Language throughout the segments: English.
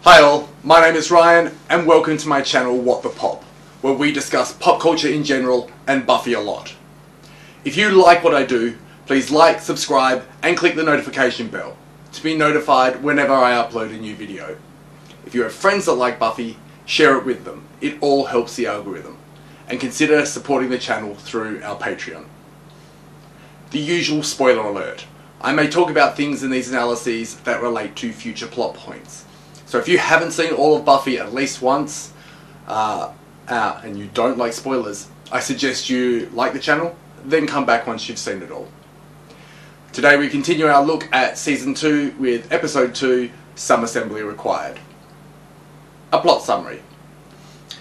Hi all, my name is Ryan and welcome to my channel What the Pop, where we discuss pop culture in general and Buffy a lot. If you like what I do, please like, subscribe and click the notification bell to be notified whenever I upload a new video. If you have friends that like Buffy, share it with them. It all helps the algorithm. And consider supporting the channel through our Patreon. The usual spoiler alert. I may talk about things in these analyses that relate to future plot points. So if you haven't seen all of Buffy at least once, and you don't like spoilers, I suggest you like the channel, then come back once you've seen it all. Today we continue our look at Season 2 with Episode 2, Some Assembly Required. A plot summary.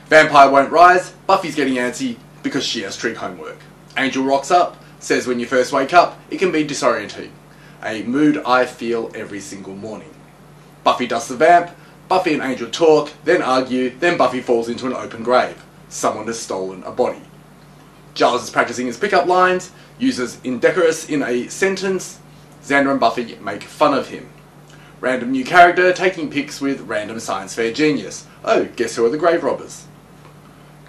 Vampire won't rise, Buffy's getting antsy because she has trig homework. Angel rocks up, says when you first wake up, it can be disorienting. A mood I feel every single morning. Buffy dusts the vamp, Buffy and Angel talk, then argue, then Buffy falls into an open grave. Someone has stolen a body. Giles is practicing his pickup lines, uses indecorous in a sentence. Xander and Buffy make fun of him. Random new character taking pics with random science fair genius. Oh, guess who are the grave robbers?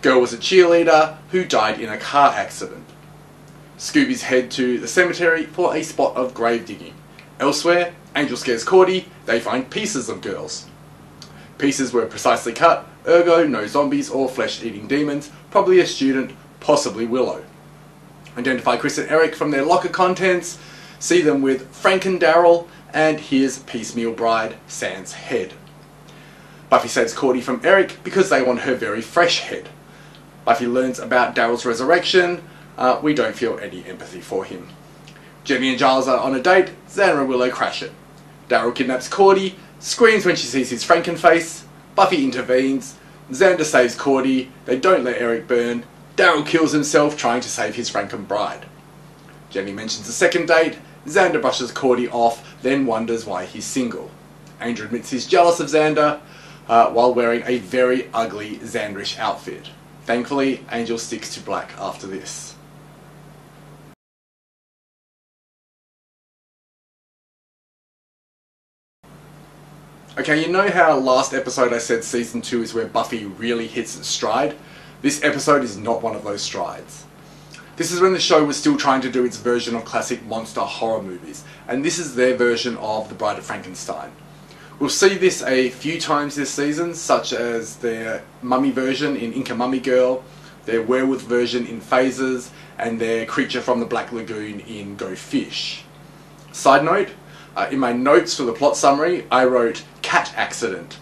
Girl was a cheerleader who died in a car accident. Scoobies head to the cemetery for a spot of grave digging. Elsewhere, Angel scares Cordy, they find pieces of girls. Pieces were precisely cut, ergo no zombies or flesh-eating demons, probably a student, possibly Willow. Identify Chris and Eric from their locker contents, see them with Franken-Daryl, and here's piecemeal bride Sans head. Buffy saves Cordy from Eric because they want her very fresh head. Buffy learns about Daryl's resurrection, we don't feel any empathy for him. Jenny and Giles are on a date, Xander and Willow crash it. Daryl kidnaps Cordy, screams when she sees his Franken face, Buffy intervenes, Xander saves Cordy, they don't let Eric burn, Daryl kills himself trying to save his Franken bride. Jenny mentions a second date, Xander brushes Cordy off, then wonders why he's single. Angel admits he's jealous of Xander, while wearing a very ugly Xanderish outfit. Thankfully, Angel sticks to black after this. Okay, you know how last episode I said Season 2 is where Buffy really hits its stride? This episode is not one of those strides. This is when the show was still trying to do its version of classic monster horror movies, and this is their version of The Bride of Frankenstein. We'll see this a few times this season, such as their mummy version in Inca Mummy Girl, their werewolf version in Phases, and their creature from the Black Lagoon in Go Fish. Side note, in my notes for the plot summary, I wrote cat accident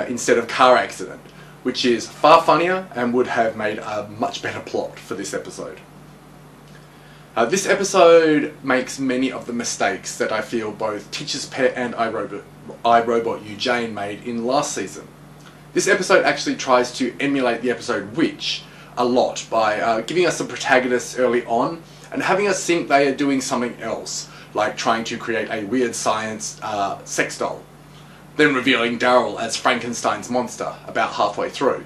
instead of car accident, which is far funnier and would have made a much better plot for this episode. This episode makes many of the mistakes that I feel both Teacher's Pet and iRobot You Jane made in last season. This episode actually tries to emulate the episode Witch a lot by giving us the protagonists early on and having us think they are doing something else, like trying to create a weird science sex doll, then revealing Daryl as Frankenstein's monster about halfway through.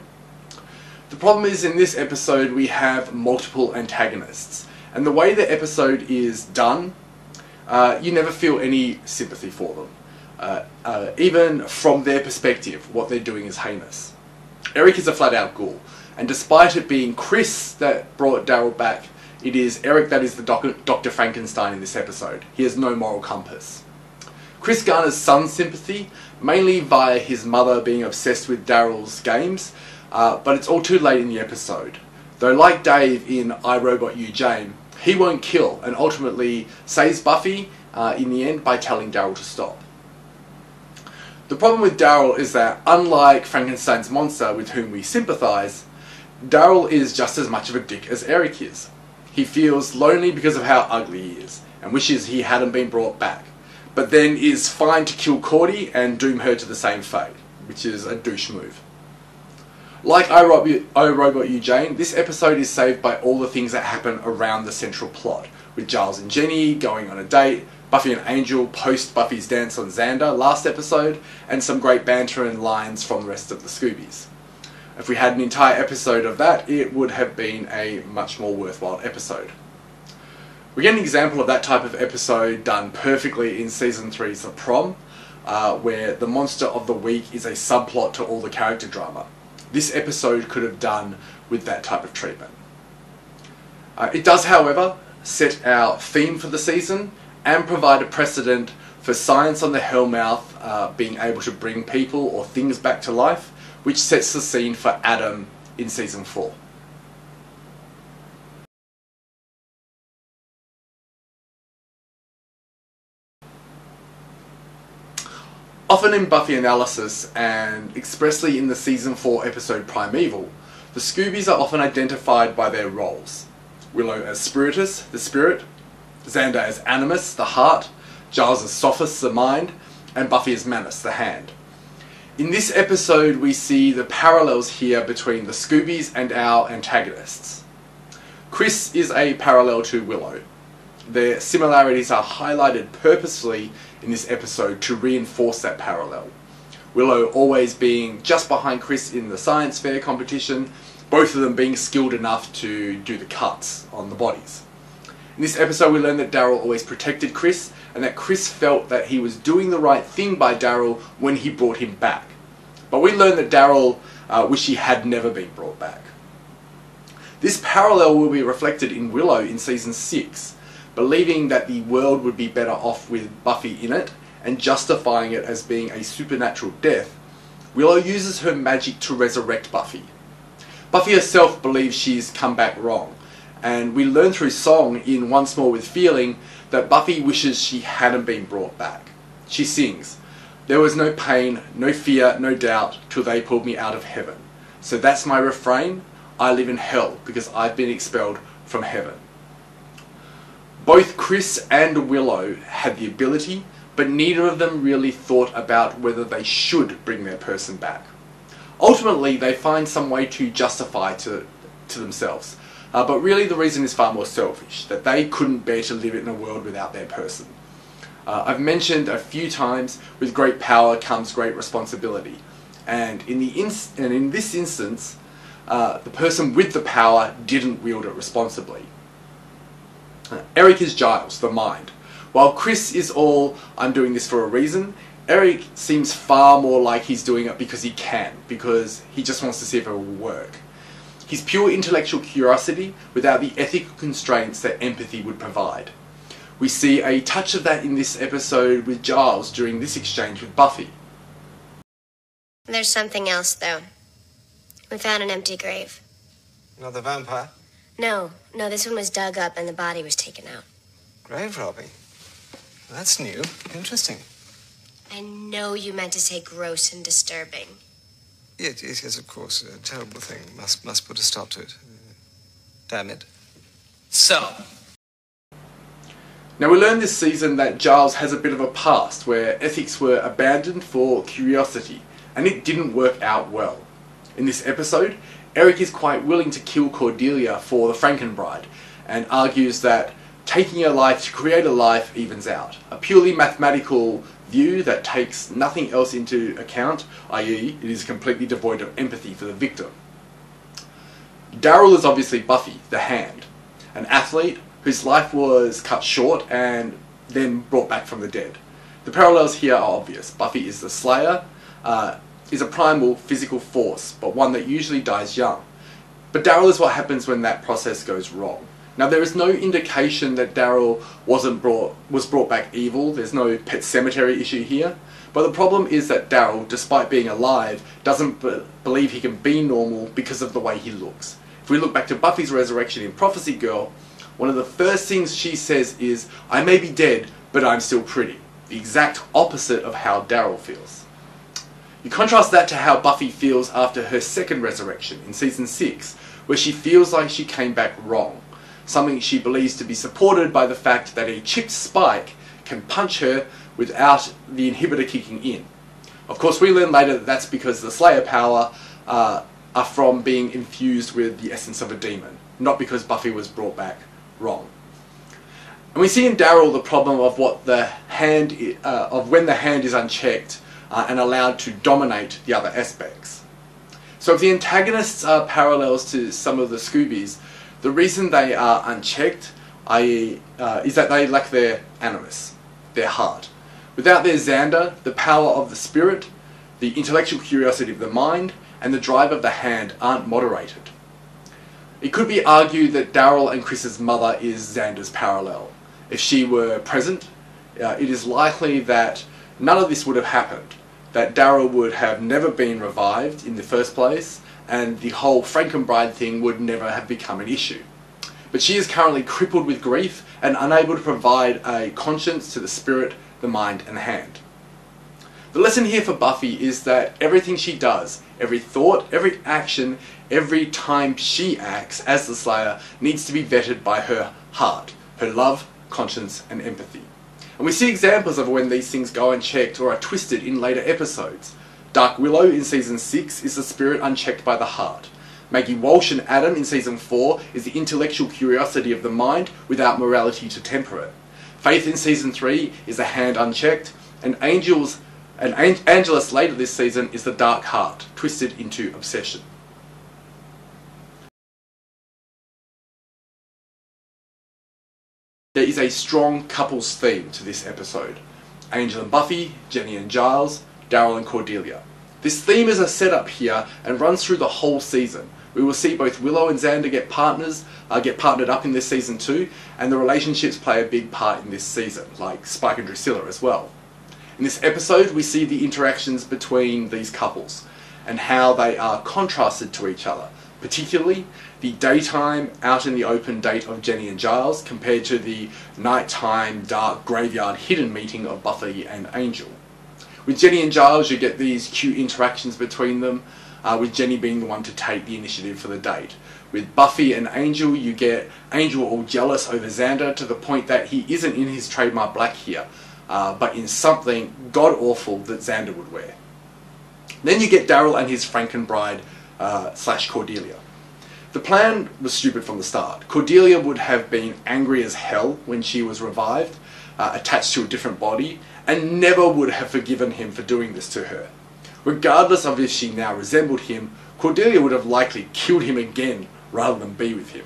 The problem is in this episode we have multiple antagonists, and the way the episode is done, you never feel any sympathy for them. Even from their perspective, what they're doing is heinous. Eric is a flat-out ghoul, and despite it being Chris that brought Daryl back, it is Eric that is the Dr. Frankenstein in this episode. He has no moral compass. Chris garners some sympathy, mainly via his mother being obsessed with Daryl's games, but it's all too late in the episode. Though like Dave in iRobot You Jane, he won't kill and ultimately saves Buffy in the end by telling Daryl to stop. The problem with Daryl is that unlike Frankenstein's monster with whom we sympathise, Daryl is just as much of a dick as Eric is. He feels lonely because of how ugly he is, and wishes he hadn't been brought back, but then is fine to kill Cordy and doom her to the same fate, which is a douche move. Like iRobot You Jane, this episode is saved by all the things that happen around the central plot, with Giles and Jenny going on a date, Buffy and Angel post Buffy's dance on Xander last episode, and some great banter and lines from the rest of the Scoobies. If we had an entire episode of that, it would have been a much more worthwhile episode. We get an example of that type of episode done perfectly in Season 3's The Prom, where the monster of the week is a subplot to all the character drama. This episode could have done with that type of treatment. It does, however, set our theme for the season and provide a precedent for science on the Hellmouth being able to bring people or things back to life, which sets the scene for Adam in Season 4. Often in Buffy analysis, and expressly in the Season 4 episode Primeval, the Scoobies are often identified by their roles. Willow as Spiritus, the spirit, Xander as Animus, the heart, Giles as Sophis, the mind, and Buffy as Manus, the hand. In this episode we see the parallels here between the Scoobies and our antagonists. Chris is a parallel to Willow. Their similarities are highlighted purposefully in this episode to reinforce that parallel. Willow always being just behind Chris in the science fair competition, both of them being skilled enough to do the cuts on the bodies. In this episode we learn that Daryl always protected Chris, and that Chris felt that he was doing the right thing by Daryl when he brought him back. But we learn that Daryl wished he had never been brought back. This parallel will be reflected in Willow in Season 6, believing that the world would be better off with Buffy in it, and justifying it as being a supernatural death. Willow uses her magic to resurrect Buffy. Buffy herself believes she's come back wrong, and we learn through song in Once More with Feeling that Buffy wishes she hadn't been brought back. She sings, "There was no pain, no fear, no doubt, till they pulled me out of heaven. So that's my refrain, I live in hell because I've been expelled from heaven." Both Chris and Willow had the ability, but neither of them really thought about whether they should bring their person back. Ultimately, they find some way to justify to themselves, but really the reason is far more selfish, that they couldn't bear to live in a world without their person. I've mentioned a few times, with great power comes great responsibility, and in this instance, the person with the power didn't wield it responsibly. Eric is Giles, the mind. While Chris is all, "I'm doing this for a reason," Eric seems far more like he's doing it because he can, because he just wants to see if it will work. He's pure intellectual curiosity without the ethical constraints that empathy would provide. We see a touch of that in this episode with Giles during this exchange with Buffy. There's something else, though. We found an empty grave. Another vampire? No, this one was dug up and the body was taken out. Grave robbing? That's new. Interesting. I know you meant to say gross and disturbing. Yes, of course. A terrible thing. Must put a stop to it. Damn it. So. Now we learn this season that Giles has a bit of a past where ethics were abandoned for curiosity, and it didn't work out well. In this episode, Eric is quite willing to kill Cordelia for the Franken-Bride, and argues that taking a life to create a life evens out. A purely mathematical view that takes nothing else into account, i.e. it is completely devoid of empathy for the victim. Daryl is obviously Buffy, the hand, an athlete whose life was cut short and then brought back from the dead. The parallels here are obvious. Buffy is the Slayer, is a primal physical force, but one that usually dies young. But Daryl is what happens when that process goes wrong. Now there is no indication that Daryl was brought back evil. There's no pet cemetery issue here. But the problem is that Daryl, despite being alive, doesn't believe he can be normal because of the way he looks. If we look back to Buffy's resurrection in Prophecy Girl, one of the first things she says is, "I may be dead, but I'm still pretty." The exact opposite of how Daryl feels. You contrast that to how Buffy feels after her second resurrection in Season 6, where she feels like she came back wrong. Something she believes to be supported by the fact that a chipped Spike can punch her without the inhibitor kicking in. Of course, we learn later that that's because the Slayer power are from being infused with the essence of a demon, not because Buffy was brought back wrong. And we see in Daryl the problem of what the hand, of when the hand is unchecked and allowed to dominate the other aspects. So if the antagonists are parallels to some of the Scoobies, the reason they are unchecked, i.e. is that they lack their animus, their heart. Without their Xander, the power of the spirit, the intellectual curiosity of the mind, and the drive of the hand aren't moderated. It could be argued that Daryl and Chris's mother is Xander's parallel. If she were present, it is likely that none of this would have happened, that Daryl would have never been revived in the first place, and the whole Franken-Bride thing would never have become an issue. But she is currently crippled with grief and unable to provide a conscience to the spirit, the mind, and the hand. The lesson here for Buffy is that everything she does, every thought, every action, every time she acts as the Slayer needs to be vetted by her heart, her love, conscience, and empathy. And we see examples of when these things go unchecked or are twisted in later episodes. Dark Willow in Season 6 is the spirit unchecked by the heart. Maggie Walsh and Adam in Season 4 is the intellectual curiosity of the mind without morality to temper it. Faith in Season 3 is the hand unchecked, and Angelus later this season is the dark heart, twisted into obsession. There is a strong couples theme to this episode. Angel and Buffy, Jenny and Giles, Daryl and Cordelia. This theme is a setup here and runs through the whole season. We will see both Willow and Xander get partnered up in this season too, and the relationships play a big part in this season, like Spike and Drusilla as well. In this episode, we see the interactions between these couples and how they are contrasted to each other, particularly the daytime, out in the open date of Jenny and Giles compared to the nighttime, dark, graveyard, hidden meeting of Buffy and Angel. With Jenny and Giles, you get these cute interactions between them, with Jenny being the one to take the initiative for the date. With Buffy and Angel, you get Angel all jealous over Xander to the point that he isn't in his trademark black here, but in something god-awful that Xander would wear. Then you get Daryl and his Franken-Bride / Cordelia. The plan was stupid from the start. Cordelia would have been angry as hell when she was revived, attached to a different body, and never would have forgiven him for doing this to her. Regardless of if she now resembled him, Cordelia would have likely killed him again rather than be with him.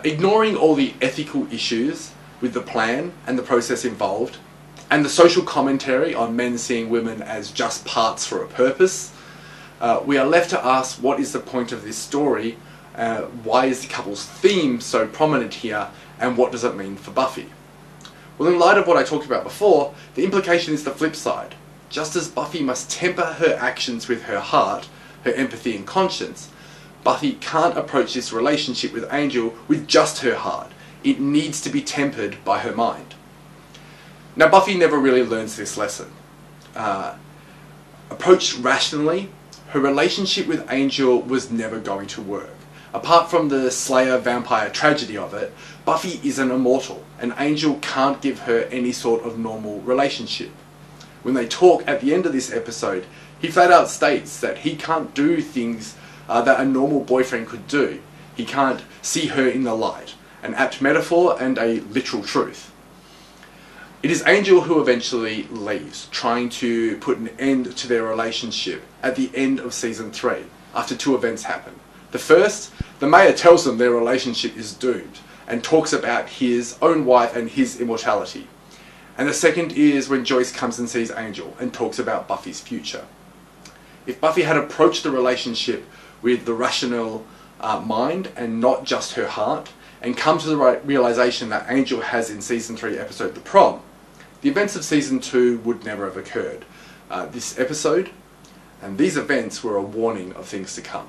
Ignoring all the ethical issues with the plan and the process involved, and the social commentary on men seeing women as just parts for a purpose, we are left to ask, what is the point of this story? Why is the couple's theme so prominent here, and what does it mean for Buffy? Well, in light of what I talked about before, the implication is the flip side. Just as Buffy must temper her actions with her heart, her empathy and conscience, Buffy can't approach this relationship with Angel with just her heart. It needs to be tempered by her mind. Now, Buffy never really learns this lesson. Approached rationally, her relationship with Angel was never going to work. Apart from the Slayer-vampire tragedy of it, Buffy is an immortal, and Angel can't give her any sort of normal relationship. When they talk at the end of this episode, he flat out states that he can't do things that a normal boyfriend could do. He can't see her in the light, an apt metaphor and a literal truth. It is Angel who eventually leaves, trying to put an end to their relationship at the end of Season 3, after two events happen. The first, the mayor tells them their relationship is doomed, and talks about his own wife and his immortality. And the second is when Joyce comes and sees Angel and talks about Buffy's future. If Buffy had approached the relationship with the rational mind and not just her heart, and come to the realization that Angel has in Season 3 episode The Prom, the events of Season 2 would never have occurred. This episode and these events were a warning of things to come.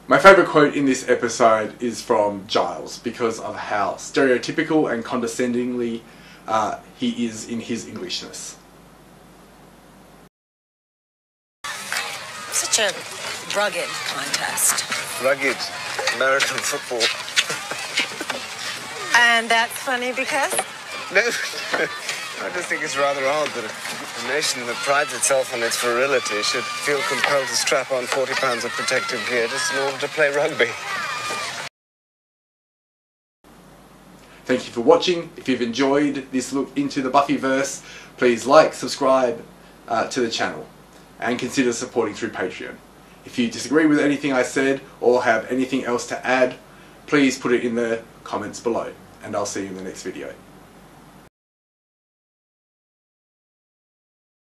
My favourite quote in this episode is from Giles, because of how stereotypical and condescendingly he is in his Englishness. Such a rugged contest. Rugged American football. And that's funny because? No, I just think it's rather odd that a nation that prides itself on its virility should feel compelled to strap on 40 pounds of protective gear just in order to play rugby. Thank you for watching. If you've enjoyed this look into the Buffyverse, please like, subscribe to the channel, and consider supporting through Patreon. If you disagree with anything I said or have anything else to add, please put it in the comments below, and I'll see you in the next video.